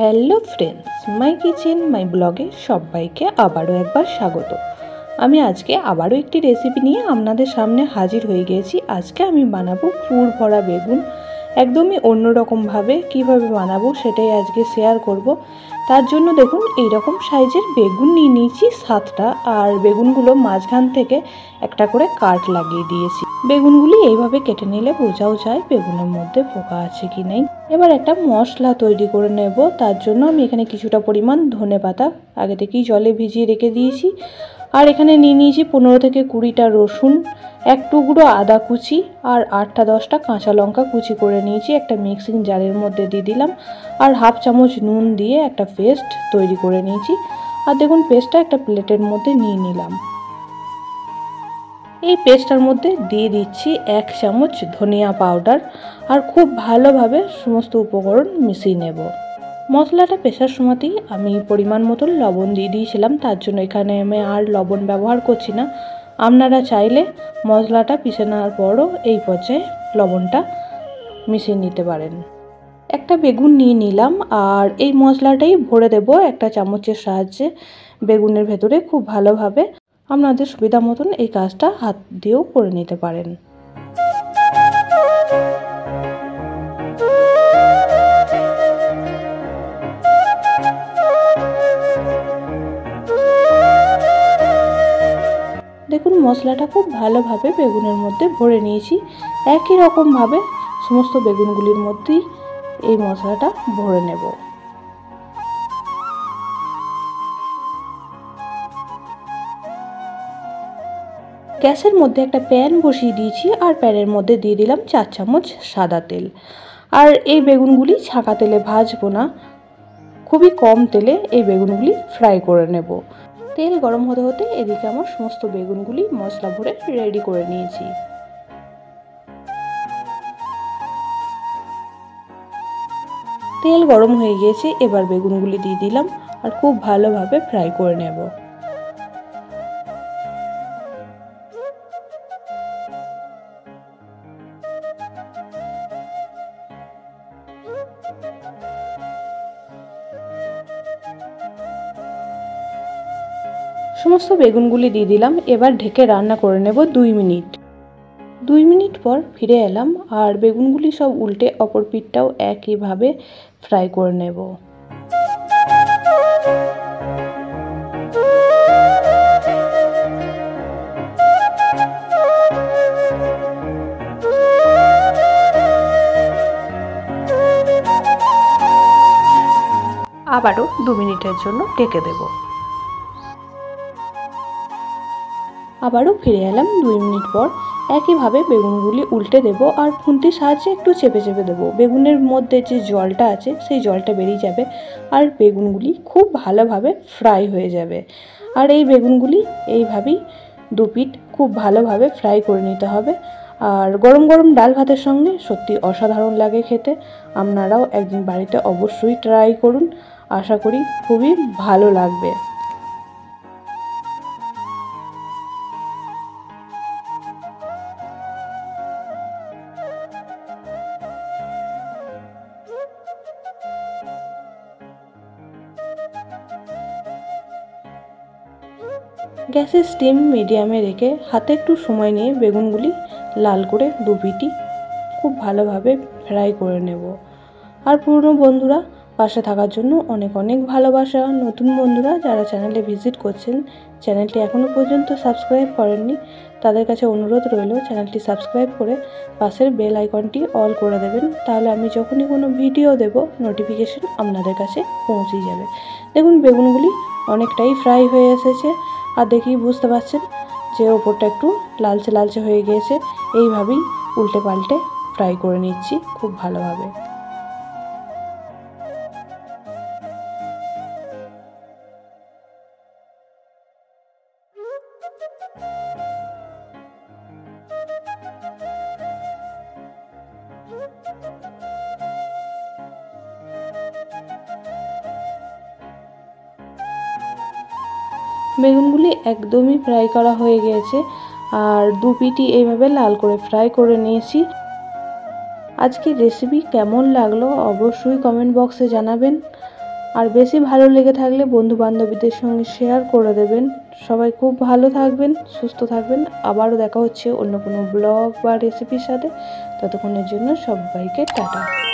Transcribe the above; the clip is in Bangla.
হ্যালো ফ্রেন্ডস, মাই কিচেন মাই ব্লগে সবাইকে আবারও একবার স্বাগত। আমি আজকে আবারও একটি রেসিপি নিয়ে আপনাদের সামনে হাজির হয়ে গিয়েছি। আজকে আমি বানাবো পুর ভরা বেগুন, একদমই অন্যরকমভাবে কিভাবে বানাবো সেটাই আজকে শেয়ার করব। তার জন্য দেখুন এইরকম সাইজের বেগুন নিয়ে নিয়েছি 7টা, আর বেগুনগুলো মাঝখান থেকে একটা করে কাট লাগিয়ে দিয়েছি। বেগুনগুলি এইভাবে কেটে নিলে বোঝাও যায় বেগুনের মধ্যে পোকা আছে কি নেই। এবার একটা মশলা তৈরি করে নেব। তার জন্য আমি এখানে কিছুটা পরিমাণ ধনেপাতা আগে থেকেই জলে ভিজিয়ে রেখে দিয়েছি, আর এখানে নিয়ে নিয়েছি 15 থেকে 20টা রসুন, এক টুকরো আদা কুচি, আর 8টা 10টা কাঁচা লঙ্কা কুচি করে নিয়েছি। একটা মিক্সিং জারের মধ্যে দিয়ে দিলাম, আর হাফ চামচ নুন দিয়ে একটা পেস্ট তৈরি করে নিয়েছি। আর দেখুন পেস্টটা একটা প্লেটের মধ্যে নিয়ে নিলাম। এই পেস্টটার মধ্যে দিয়ে দিচ্ছি 1 চামচ ধনিয়া পাউডার, আর খুব ভালোভাবে সমস্ত উপকরণ মিশিয়ে নেব। মশলাটা পেশার সময়তেই আমি পরিমাণ মতো লবণ দিয়ে দিয়েছিলাম, তার জন্য এখানে আমি আর লবণ ব্যবহার করছি না। আপনারা চাইলে মশলাটা পিষে নেওয়ার পরও এই পর্যায়ে লবণটা মিশিয়ে নিতে পারেন। একটা বেগুন নিয়ে নিলাম, আর এই মশলাটাই ভরে দেব একটা চামচের সাহায্যে বেগুনের ভেতরে। খুব ভালোভাবে আপনাদের সুবিধা মতন এই কাজটা হাত দিয়েও করে নিতে পারেন। দেখুন মশলাটা খুব ভালোভাবে বেগুনের মধ্যে ভরে নিয়েছি। একই রকমভাবে সমস্ত বেগুনগুলির মধ্যেই এই মশলাটা ভরে নেব। গ্যাসের মধ্যে একটা প্যান বসিয়ে দিয়েছি, আর প্যানের মধ্যে দিয়ে দিলাম 4 চামচ সাদা তেল। আর এই বেগুনগুলি ছাঁকা তেলে ভাজবো না, খুবই কম তেলে এই বেগুনগুলি ফ্রাই করে নেব। তেল গরম হতে হতে এদিকে আমার সমস্ত বেগুনগুলি মশলা ভরে রেডি করে নিয়েছি। তেল গরম হয়ে গিয়েছে, এবার বেগুনগুলি দিয়ে দিলাম, আর খুব ভালোভাবে ফ্রাই করে নেব। সমস্ত বেগুনগুলি দিয়ে দিলাম, এবার ঢেকে রান্না করে নেব 2 মিনিট। 2 মিনিট পর ফিরে এলাম, আর বেগুনগুলি সব উল্টে অপর পিঠটাও একইভাবে ফ্রাই করে নেব। আবারও 2 মিনিটের জন্য ঢেকে দেব। আবারও ফিরে এলাম 2 মিনিট পর। একইভাবে বেগুনগুলি উল্টে দেব, আর খুন্তির সাহায্যে একটু চেপে চেপে দেবো। বেগুনের মধ্যে যে জলটা আছে সেই জলটা বেরিয়ে যাবে, আর বেগুনগুলি খুব ভালোভাবে ফ্রাই হয়ে যাবে। আর এই বেগুনগুলি এইভাবেই 2 পিঠ খুব ভালোভাবে ফ্রাই করে নিতে হবে। আর গরম গরম ডাল ভাতের সঙ্গে সত্যি অসাধারণ লাগে খেতে। আপনারাও একদিন বাড়িতে অবশ্যই ট্রাই করুন, আশা করি খুবই ভালো লাগবে। গ্যাসের স্টিম মিডিয়ামে রেখে হাতে একটু সময় নিয়ে বেগুনগুলি লাল করে 2 পিঠই খুব ভালোভাবে ফ্রাই করে নেব। আর পুরনো বন্ধুরা পাশে থাকার জন্য অনেক অনেক ভালোবাসা। নতুন বন্ধুরা যারা চ্যানেলে ভিজিট করছেন, চ্যানেলটি এখনও পর্যন্ত সাবস্ক্রাইব করেননি, তাদের কাছে অনুরোধ রইল চ্যানেলটি সাবস্ক্রাইব করে পাশের বেল আইকনটি অল করে দেবেন। তাহলে আমি যখনই কোনো ভিডিও দেব নোটিফিকেশন আপনাদের কাছে পৌঁছে যাবে। দেখুন বেগুনগুলি অনেকটাই ফ্রাই হয়ে এসেছে, আর দেখেই বুঝতে পারছেন যে ওপরটা একটু লালচে লালচে হয়ে গিয়েছে। এইভাবেই উল্টে পাল্টে ফ্রাই করে নিচ্ছি খুব ভালোভাবে। বেগুনগুলি একদমই ফ্রাই করা হয়ে গিয়েছে, আর 2 পিঠই এইভাবে লাল করে ফ্রাই করে নিয়েছি। আজকের রেসিপি কেমন লাগলো অবশ্যই কমেন্ট বক্সে জানাবেন। আর বেশি ভালো লেগে থাকলে বন্ধু বান্ধবীদের সঙ্গে শেয়ার করে দেবেন। সবাই খুব ভালো থাকবেন, সুস্থ থাকবেন। আবারও দেখা হচ্ছে অন্য কোনো ব্লগ বা রেসিপির সাথে। ততক্ষণের জন্য সবাইকে টাটা।